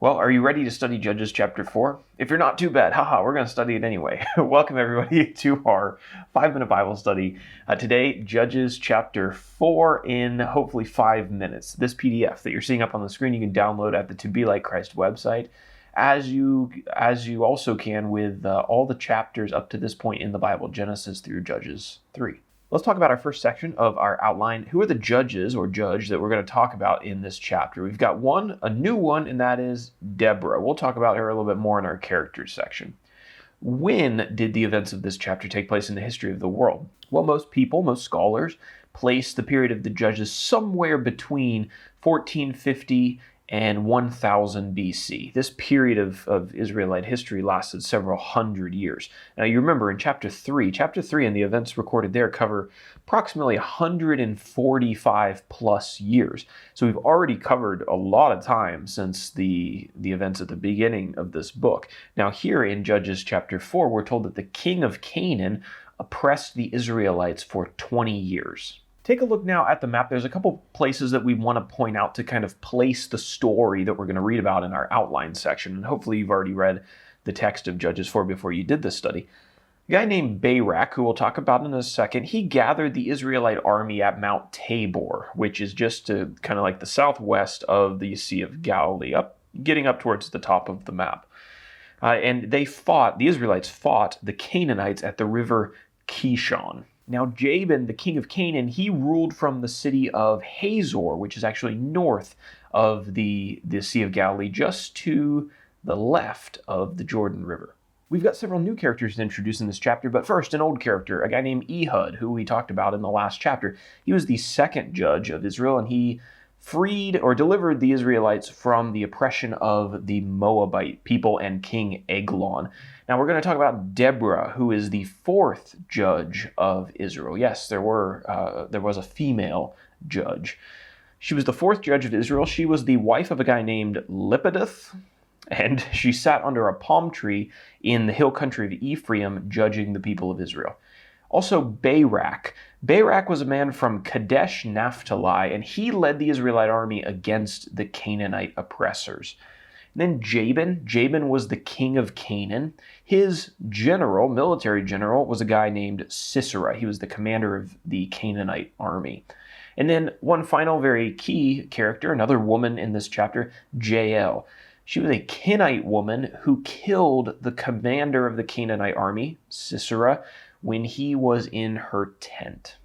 Well, are you ready to study Judges chapter 4? If you're not, too bad. Haha, we're going to study it anyway. Welcome, everybody, to our 5-minute Bible study. Today, Judges chapter 4 in hopefully 5 minutes. This PDF that you're seeing up on the screen, you can download at the To Be Like Christ website, as you also can with all the chapters up to this point in the Bible, Genesis through Judges 3. Let's talk about our first section of our outline. Who are the judges or judge that we're going to talk about in this chapter? We've got a new one, and that is Deborah. We'll talk about her a little bit more in our characters section. When did the events of this chapter take place in the history of the world? Well, most scholars, place the period of the judges somewhere between 1450 and 1000 BC. This period of Israelite history lasted several hundred years. Now you remember in chapter 3 and the events recorded there cover approximately 145 plus years. So we've already covered a lot of time since the events at the beginning of this book. Now here in Judges chapter 4, we're told that the king of Canaan oppressed the Israelites for 20 years. Take a look now at the map. There's a couple places that we want to point out to kind of place the story that we're going to read about in our outline section. And hopefully you've already read the text of Judges 4 before you did this study. A guy named Barak, who we'll talk about in a second, he gathered the Israelite army at Mount Tabor, which is just kind of like the southwest of the Sea of Galilee, getting up towards the top of the map. And the Israelites fought the Canaanites at the river Kishon. Now, Jabin, the king of Canaan, he ruled from the city of Hazor, which is actually north of the Sea of Galilee, just to the left of the Jordan River. We've got several new characters to introduce in this chapter, but first, an old character, a guy named Ehud, who we talked about in the last chapter. He was the second judge of Israel, and he freed or delivered the Israelites from the oppression of the Moabite people and King Eglon. Now we're going to talk about Deborah, who is the fourth judge of Israel. Yes, there was a female judge. She was the fourth judge of Israel. She was the wife of a guy named Lepidus, and she sat under a palm tree in the hill country of Ephraim, judging the people of Israel. Also, Barak. Barak was a man from Kadesh Naphtali, and he led the Israelite army against the Canaanite oppressors. And then Jabin was the king of Canaan. His military general, was a guy named Cicero. He was the commander of the Canaanite army. And then one final very key character, another woman in this chapter, Jael. She was a Kenite woman who killed the commander of the Canaanite army, Cicero, when he was in her tent.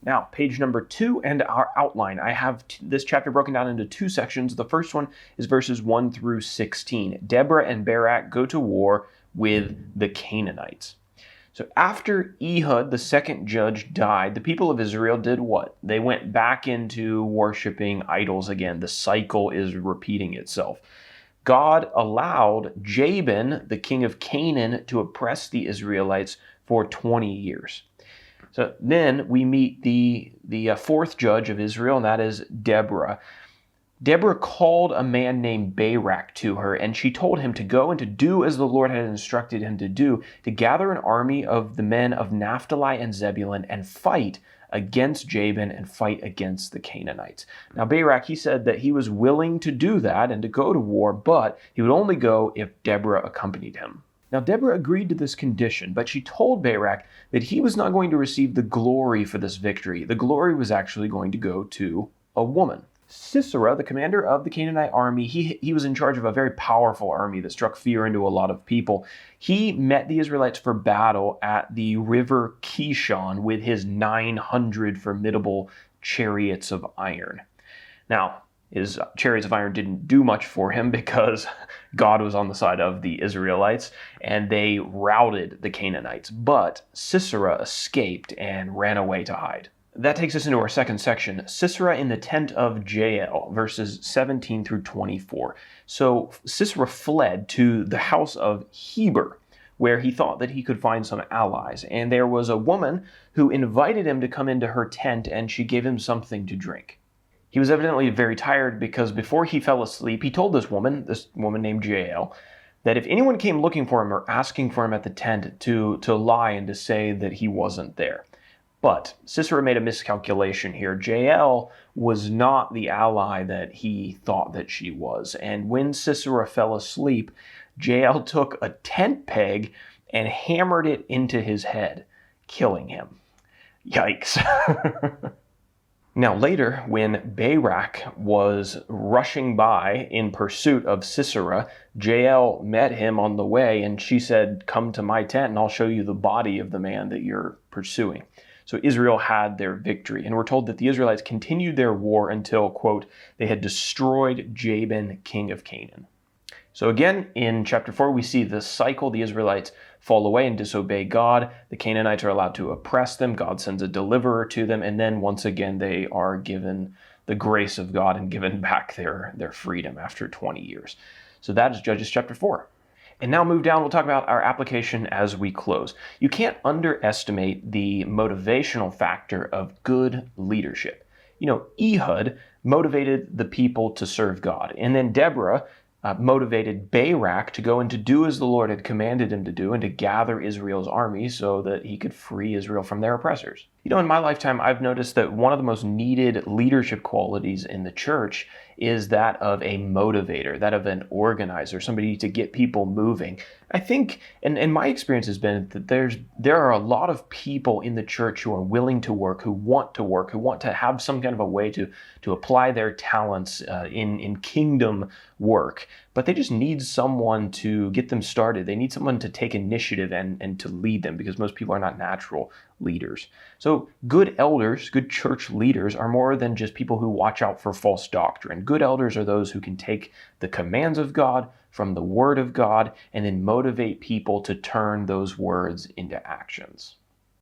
Now, page number 2 and our outline. I have this chapter broken down into two sections. The first one is verses 1 through 16. Deborah and Barak go to war with the Canaanites. So after Ehud, the second judge, died, the people of Israel did what? They went back into worshiping idols again. The cycle is repeating itself. God allowed Jabin, the king of Canaan, to oppress the Israelites for 20 years. So then we meet the fourth judge of Israel, and that is Deborah. Deborah called a man named Barak to her, and she told him to go and to do as the Lord had instructed him to do, to gather an army of the men of Naphtali and Zebulun and fight against Jabin and fight against the Canaanites. Now Barak, he said that he was willing to do that and to go to war, but he would only go if Deborah accompanied him. Now Deborah agreed to this condition, but she told Barak that he was not going to receive the glory for this victory. The glory was actually going to go to a woman. Sisera, the commander of the Canaanite army, he was in charge of a very powerful army that struck fear into a lot of people. He met the Israelites for battle at the river Kishon with his 900 formidable chariots of iron. Now, his chariots of iron didn't do much for him because God was on the side of the Israelites, and they routed the Canaanites. But Sisera escaped and ran away to hide. That takes us into our second section, Sisera in the tent of Jael, verses 17 through 24. So Sisera fled to the house of Heber, where he thought that he could find some allies. And there was a woman who invited him to come into her tent, and she gave him something to drink. He was evidently very tired because before he fell asleep, he told this woman named Jael, that if anyone came looking for him or asking for him at the tent to lie and to say that he wasn't there. But Cicero made a miscalculation here. Jael was not the ally that he thought that she was. And when Cicero fell asleep, Jael took a tent peg and hammered it into his head, killing him. Yikes. Now later, when Barak was rushing by in pursuit of Sisera, Jael met him on the way, and she said, "Come to my tent and I'll show you the body of the man that you're pursuing." So Israel had their victory, and we're told that the Israelites continued their war until, quote, they had destroyed Jabin, king of Canaan. So again, in chapter 4, we see the cycle. The Israelites fall away and disobey God. The Canaanites are allowed to oppress them. God sends a deliverer to them. And then once again, they are given the grace of God and given back their freedom after 20 years. So that is Judges chapter 4. And now move down, we'll talk about our application as we close. You can't underestimate the motivational factor of good leadership. Ehud motivated the people to serve God. And then Deborah motivated Barak to go and to do as the Lord had commanded him to do and to gather Israel's army so that he could free Israel from their oppressors. In my lifetime, I've noticed that one of the most needed leadership qualities in the church is that of a motivator, that of an organizer, somebody to get people moving. I think, and my experience has been that there are a lot of people in the church who are willing to work, who want to have some kind of a way to apply their talents in kingdom work, but they just need someone to get them started. They need someone to take initiative and to lead them, because most people are not natural leaders. So good elders, good church leaders, are more than just people who watch out for false doctrine. Good elders are those who can take the commands of God from the Word of God and then motivate people to turn those words into actions.